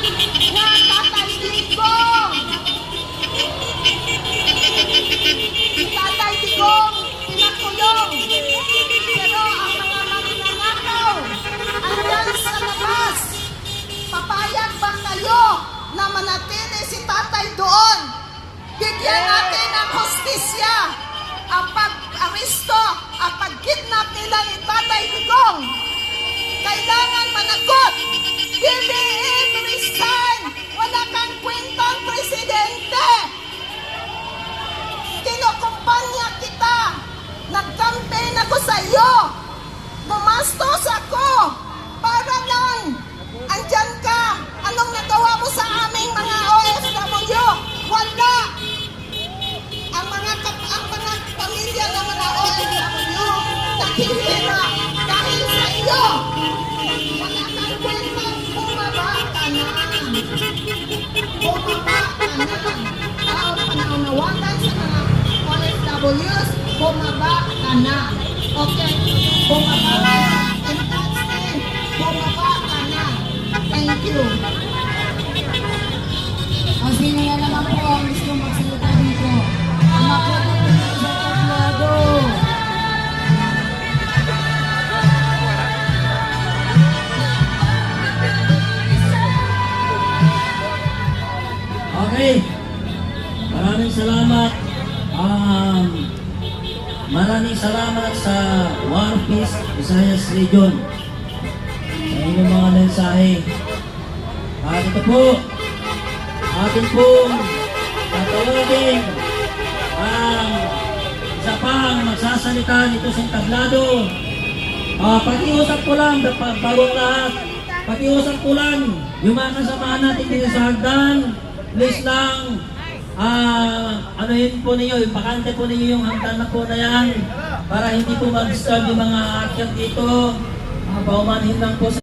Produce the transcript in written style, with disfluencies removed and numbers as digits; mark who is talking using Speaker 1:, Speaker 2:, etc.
Speaker 1: nga Tatay Digong. Si Tatay Digong pinakulong. Pero ang mga magnanakaw andyan sa labas. Papayag ba kayo na manatili si Tatay doon? Bigyan natin ng hustisya ang pag-aristo, ang pag-kidnap nila ni Tatay Digong. Kailangan managot. BBM resign. Wala kang kwentang presidente. Kinukumpanya kita. Nag-campaign ako sa iyo. Bumastos ako. Para lang andyan ka. Anong nagawa mo sa aming mga OFW? Wala. Ang mga pamilya ng mga OFW nakihira dahil sa iyo. Wala kang kwenta. Bumaba ka na. Bumaba ka na. Panaunawagan sa mga OFWs, bumaba ka na. Okay? Bumaba ka na. And that's it. Bumaba ka na. Thank you.
Speaker 2: O sino na naman po ang gusto magsalita dito? Ang makulit na sa tablado.
Speaker 3: Okay. Maraming salamat. Maraming salamat sa One Piece Visayas Region sa inyong mga mensahe. At ito po, atin pong tatawagin ang isa pang magsasalita nito sa tablado. Pag-iusap ko lang, bagong lahat, pag-iusap ko lang yung mga kasamahan natin dito sa hagdan. Please lang, anuhin po ninyo, ipakante po ninyo yung hagdan na po na yan para hindi po mag-disturb yung mga akyat dito. Paumanhin lang po sa